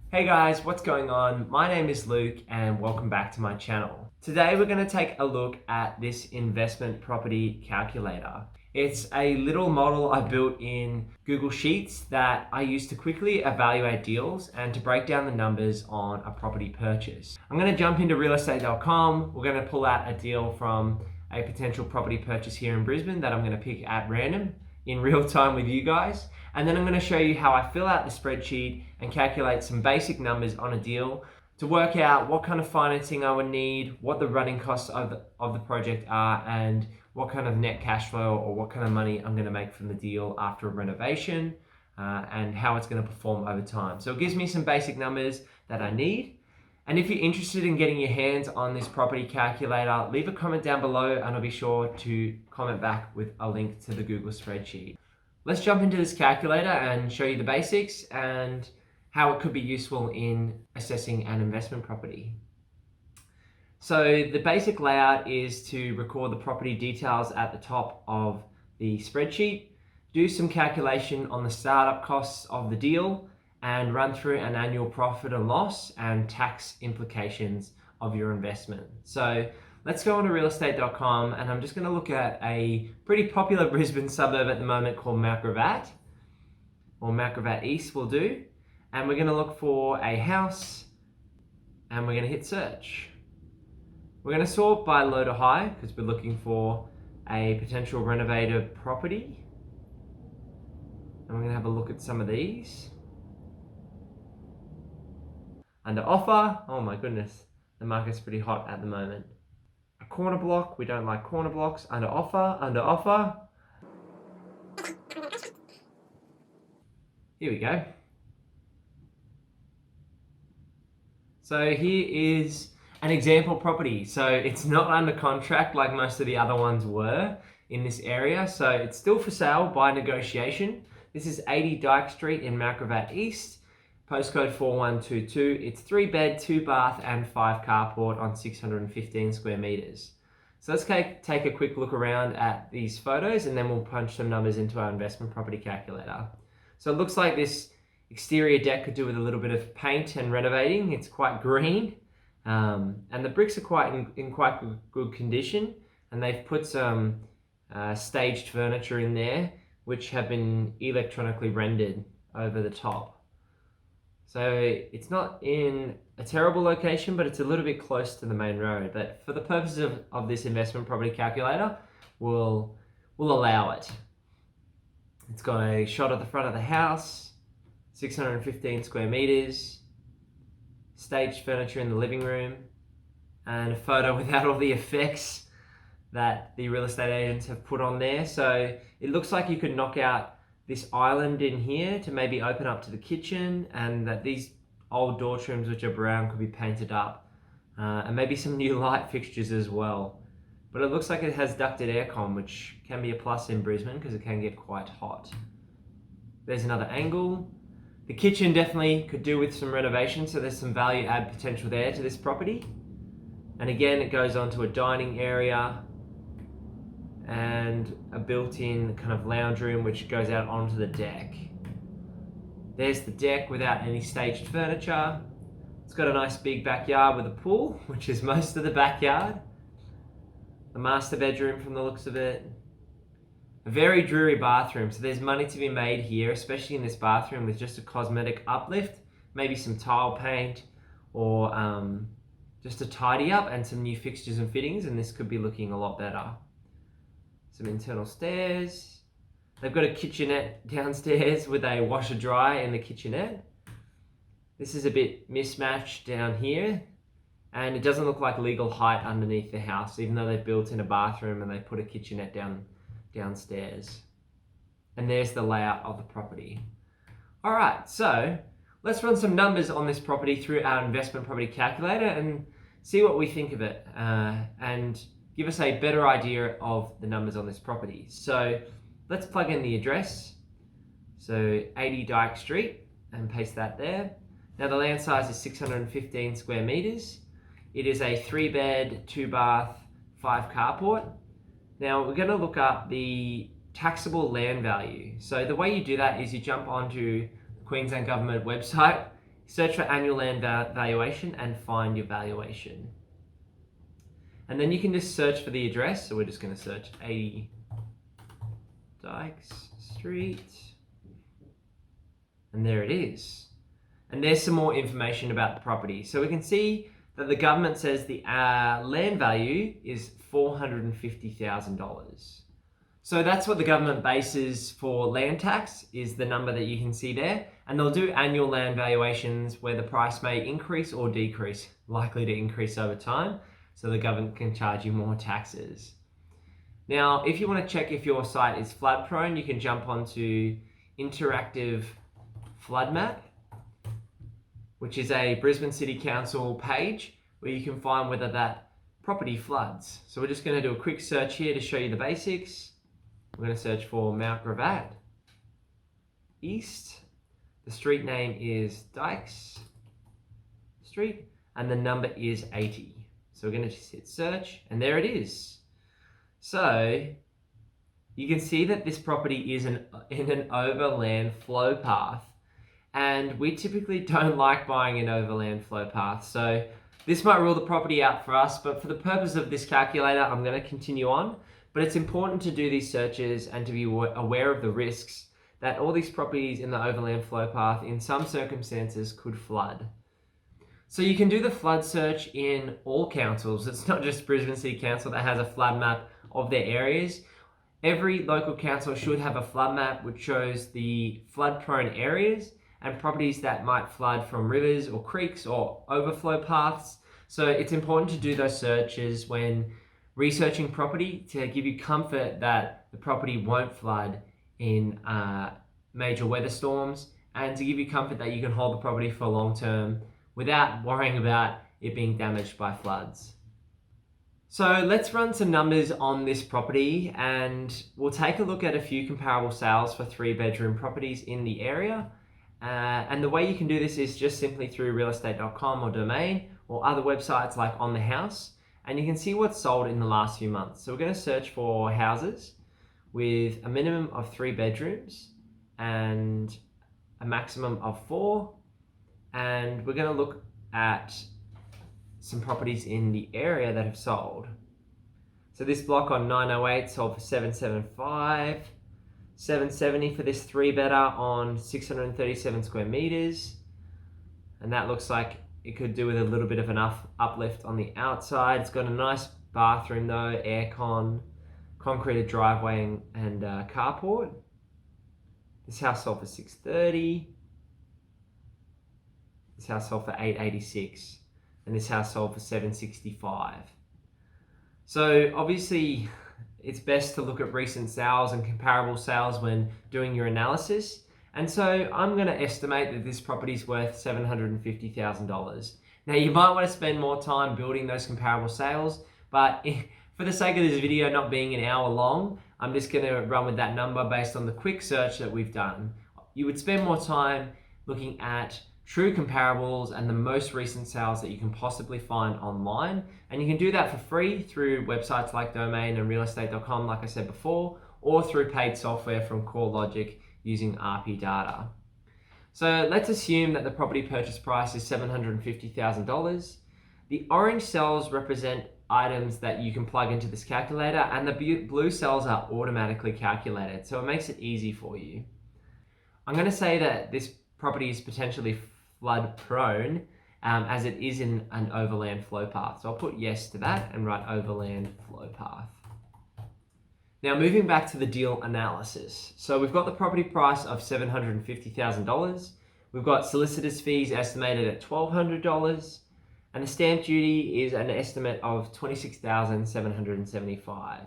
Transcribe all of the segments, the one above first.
Hey guys, what's going on? My name is Luke and welcome back to my channel. Today we're going to take a look at this investment property calculator. It's a little model I built in Google Sheets that I use to quickly evaluate deals and to break down the numbers on a property purchase. I'm going to jump into realestate.com. We're going to pull out a deal from a potential property purchase here in Brisbane that I'm going to pick at random in real time with you guys. And then I'm going to show you how I fill out the spreadsheet and calculate some basic numbers on a deal to work out what kind of financing I would need, what the running costs of the project are, and what kind of net cash flow or what kind of money I'm going to make from the deal after a renovation, and how it's going to perform over time. So it gives me some basic numbers that I need. And if you're interested in getting your hands on this property calculator, leave a comment down below and I'll be sure to comment back with a link to the Google spreadsheet. Let's jump into this calculator and show you the basics and how it could be useful in assessing an investment property. So the basic layout is to record the property details at the top of the spreadsheet, do some calculation on the startup costs of the deal, and run through an annual profit and loss and tax implications of your investment. So let's go on to realestate.com and I'm just going to look at a pretty popular Brisbane suburb at the moment called Mount Gravatt, or Mount Gravatt East will do. And we're going to look for a house and we're going to hit search. We're going to sort by low to high because we're looking for a potential renovated property. And we're going to have a look at some of these. Under offer, oh my goodness, the market's pretty hot at the moment. A corner block, we don't like corner blocks. Under offer. Here we go. So here is an example property. So it's not under contract like most of the other ones were in this area. So it's still for sale by negotiation. This is 80 Dyke Street in Mount Gravatt East, postcode 4122. It's 3-bed, 2-bath and 5 carport on 615 square meters. So let's take a quick look around at these photos and then we'll punch some numbers into our investment property calculator. So it looks like this exterior deck could do with a little bit of paint and renovating. It's quite green, and the bricks are quite in quite good condition, and they've put some staged furniture in there which have been electronically rendered over the top. So it's not in a terrible location, but it's a little bit close to the main road. But for the purposes of this investment property calculator, we'll allow it. It's got a shot of the front of the house, 615 square meters, staged furniture in the living room, and a photo without all the effects that the real estate agents have put on there. So it looks like you could knock out this island in here to maybe open up to the kitchen, and that these old door trims which are brown could be painted up, and maybe some new light fixtures as well. But it looks like it has ducted aircon, which can be a plus in Brisbane because it can get quite hot. There's another angle. The kitchen definitely could do with some renovation, so there's some value add potential there to this property. And again, it goes on to a dining area and a built-in kind of lounge room which goes out onto the deck. There's the deck without any staged furniture. It's got a nice big backyard with a pool, which is most of the backyard. The master bedroom from the looks of it. A very dreary bathroom, so there's money to be made here, especially in this bathroom with just a cosmetic uplift, maybe some tile paint or just a tidy up and some new fixtures and fittings, and this could be looking a lot better. Some internal stairs. They've got a kitchenette downstairs with a washer dryer in the kitchenette. This is a bit mismatched down here, and it doesn't look like legal height underneath the house, even though they've built in a bathroom and they put a kitchenette downstairs. And there's the layout of the property. All right, so let's run some numbers on this property through our investment property calculator and see what we think of it, and give us a better idea of the numbers on this property. So let's plug in the address. So 80 Dyke Street, and paste that there. Now the land size is 615 square meters. It is a 3-bed, 2-bath, 5 carport. Now we're going to look up the taxable land value. So the way you do that is you jump onto the Queensland government website search for annual land valuation and find your valuation. And then you can just search for the address. So we're just going to search 80 Dykes Street. And there it is. And there's some more information about the property. So we can see that the government says the land value is $450,000. So that's what the government bases for land tax, is the number that you can see there. And they'll do annual land valuations where the price may increase or decrease, likely to increase over time, so the government can charge you more taxes. Now, if you want to check if your site is flood prone, you can jump onto Interactive Flood Map, which is a Brisbane City Council page where you can find whether that property floods. So we're just going to do a quick search here to show you the basics. We're going to search for Mount Gravatt East. The street name is Dykes Street and the number is 80. So we're going to just hit search and there it is. So you can see that this property is in an overland flow path, and we typically don't like buying an overland flow path. So this might rule the property out for us, but for the purpose of this calculator, I'm going to continue on. But it's important to do these searches and to be aware of the risks that all these properties in the overland flow path in some circumstances could flood. So you can do the flood search in all councils. It's not just Brisbane City Council that has a flood map of their areas. Every local council should have a flood map which shows the flood prone areas and properties that might flood from rivers or creeks or overflow paths. So it's important to do those searches when researching property to give you comfort that the property won't flood in major weather storms, and to give you comfort that you can hold the property for long term without worrying about it being damaged by floods. So let's run some numbers on this property and we'll take a look at a few comparable sales for 3-bedroom properties in the area. And the way you can do this is just simply through realestate.com or Domain or other websites like On The House. And you can see what's sold in the last few months. So we're going to search for houses with a minimum of 3 bedrooms and a maximum of 4. And we're going to look at some properties in the area that have sold. So this block on 908 sold for 775, 770 for this 3-bedder on 637 square meters. And that looks like it could do with a little bit of an uplift on the outside. It's got a nice bathroom though, aircon, concreted driveway and carport. This house sold for 630. This house sold for 886. And this house sold for 765. So obviously it's best to look at recent sales and comparable sales when doing your analysis. And so I'm going to estimate that this property is worth $750,000. Now you might want to spend more time building those comparable sales, but for the sake of this video not being an hour long, I'm just going to run with that number based on the quick search that we've done. You would spend more time looking at true comparables and the most recent sales that you can possibly find online. And you can do that for free through websites like Domain and realestate.com, like I said before, or through paid software from CoreLogic using RP data. So let's assume that the property purchase price is $750,000. The orange cells represent items that you can plug into this calculator, and the blue cells are automatically calculated, so it makes it easy for you. I'm going to say that this property is potentially flood prone as it is in an overland flow path. So I'll put yes to that and write overland flow path. Now moving back to the deal analysis. So we've got the property price of $750,000. We've got solicitor's fees estimated at $1,200 and the stamp duty is an estimate of $26,775.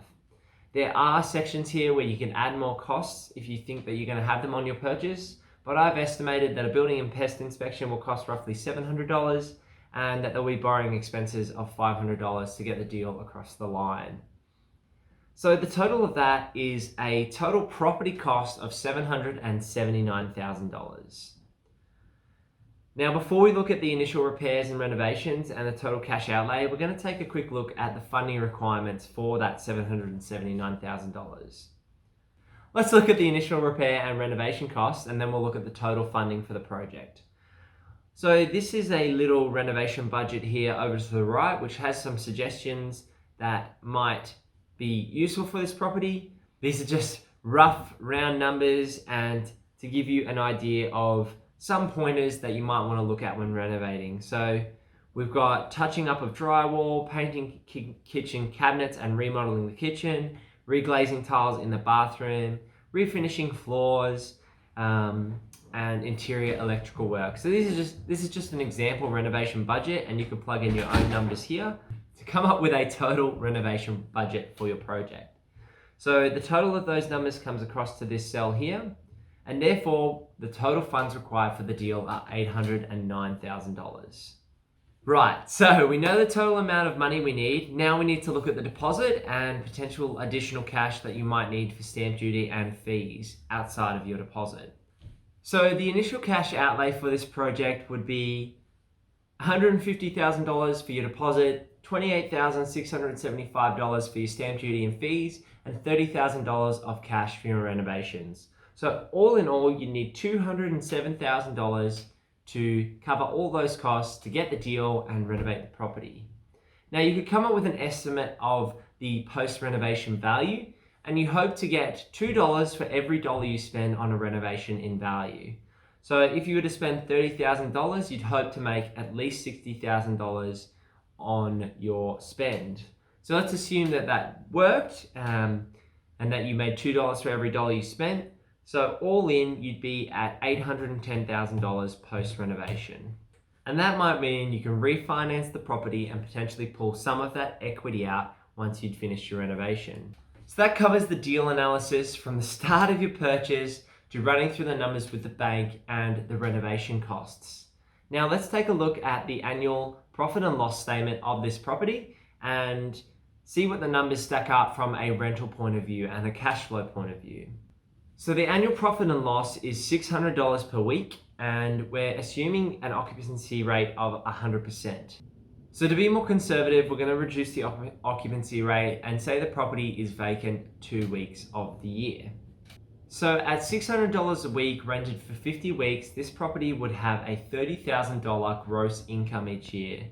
There are sections here where you can add more costs if you think that you're going to have them on your purchase. But I've estimated that a building and pest inspection will cost roughly $700 and that there'll be borrowing expenses of $500 to get the deal across the line. So the total of that is a total property cost of $779,000. Now, before we look at the initial repairs and renovations and the total cash outlay, we're going to take a quick look at the funding requirements for that $779,000. Let's look at the initial repair and renovation costs, and then we'll look at the total funding for the project. So this is a little renovation budget here over to the right, which has some suggestions that might be useful for this property. These are just rough round numbers and to give you an idea of some pointers that you might want to look at when renovating. So we've got touching up of drywall, painting kitchen cabinets and remodeling the kitchen, reglazing tiles in the bathroom, refinishing floors, and interior electrical work. So this is just an example renovation budget, and you can plug in your own numbers here to come up with a total renovation budget for your project. So the total of those numbers comes across to this cell here, and therefore the total funds required for the deal are $809,000. Right, so we know the total amount of money we need. Now we need to look at the deposit and potential additional cash that you might need for stamp duty and fees outside of your deposit. So the initial cash outlay for this project would be $150,000 for your deposit, $28,675 for your stamp duty and fees, and $30,000 of cash for your renovations. So all in all, you need $207,000 to cover all those costs to get the deal and renovate the property. Now you could come up with an estimate of the post-renovation value, and you hope to get $2 for every dollar you spend on a renovation in value. So if you were to spend $30,000, you'd hope to make at least $60,000 on your spend. So let's assume that that worked and that you made $2 for every dollar you spent. So all in, you'd be at $810,000 post-renovation. And that might mean you can refinance the property and potentially pull some of that equity out once you'd finished your renovation. So that covers the deal analysis from the start of your purchase to running through the numbers with the bank and the renovation costs. Now let's take a look at the annual profit and loss statement of this property and see what the numbers stack up from a rental point of view and a cash flow point of view. So the annual profit and loss is $600 per week, and we're assuming an occupancy rate of 100%. So to be more conservative, we're going to reduce the occupancy rate and say the property is vacant 2 weeks of the year. So at $600 a week rented for 50 weeks, this property would have a $30,000 gross income each year,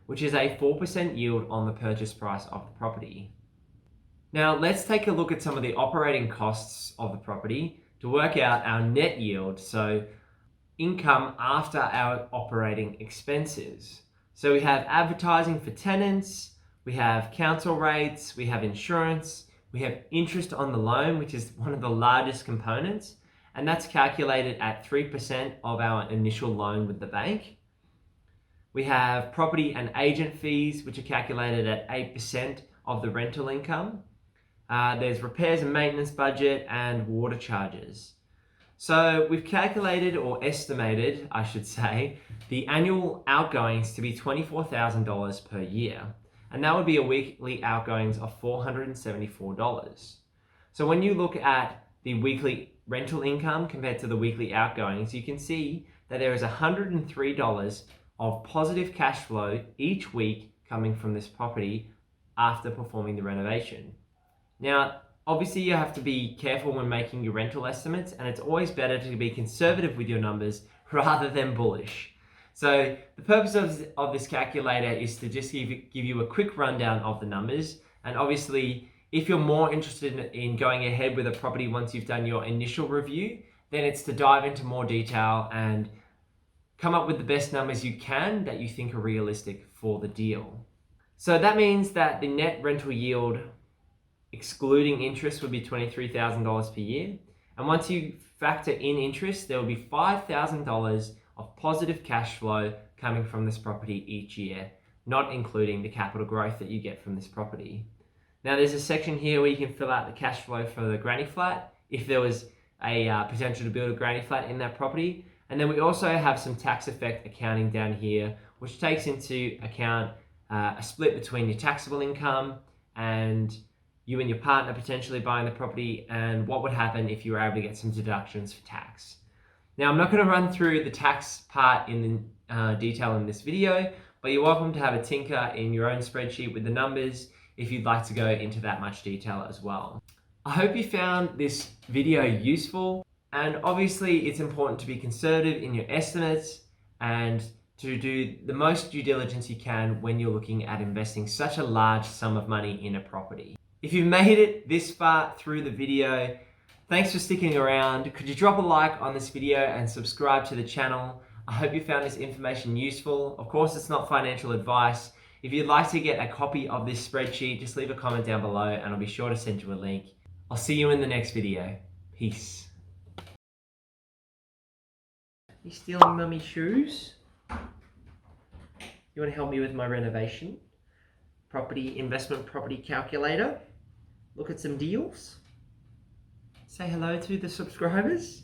which is a 4% yield on the purchase price of the property. Now let's take a look at some of the operating costs of the property to work out our net yield, so income after our operating expenses. So we have advertising for tenants, we have council rates, we have insurance, we have interest on the loan, which is one of the largest components, and that's calculated at 3% of our initial loan with the bank. We have property and agent fees, which are calculated at 8% of the rental income. There's repairs and maintenance budget and water charges. So we've calculated, or estimated, I should say, the annual outgoings to be $24,000 per year. And that would be a weekly outgoings of $474. So when you look at the weekly rental income compared to the weekly outgoings, you can see that there is $103 of positive cash flow each week coming from this property after performing the renovation. Now, obviously you have to be careful when making your rental estimates, and it's always better to be conservative with your numbers rather than bullish. So the purpose of this calculator is to just give you a quick rundown of the numbers. And obviously, if you're more interested in going ahead with a property once you've done your initial review, then it's to dive into more detail and come up with the best numbers you can that you think are realistic for the deal. So that means that the net rental yield, excluding interest, would be $23,000 per year. And once you factor in interest, there will be $5,000 of positive cash flow coming from this property each year, not including the capital growth that you get from this property. Now there's a section here where you can fill out the cash flow for the granny flat if there was a potential to build a granny flat in that property. And then we also have some tax effect accounting down here, which takes into account a split between your taxable income and you and your partner potentially buying the property, and what would happen if you were able to get some deductions for tax. Now, I'm not going to run through the tax part in detail in this video, but you're welcome to have a tinker in your own spreadsheet with the numbers if you'd like to go into that much detail as well. I hope you found this video useful, and obviously it's important to be conservative in your estimates and to do the most due diligence you can when you're looking at investing such a large sum of money in a property. If you've made it this far through the video, thanks for sticking around. Could you drop a like on this video and subscribe to the channel? I hope you found this information useful. Of course, it's not financial advice. If you'd like to get a copy of this spreadsheet, just leave a comment down below and I'll be sure to send you a link. I'll see you in the next video. Peace. You stealing mummy's shoes? You want to help me with my renovation? Investment property calculator? Look at some deals? Say hello to the subscribers?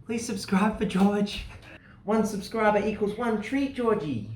Please subscribe for George. 1 subscriber equals 1 treat, Georgie.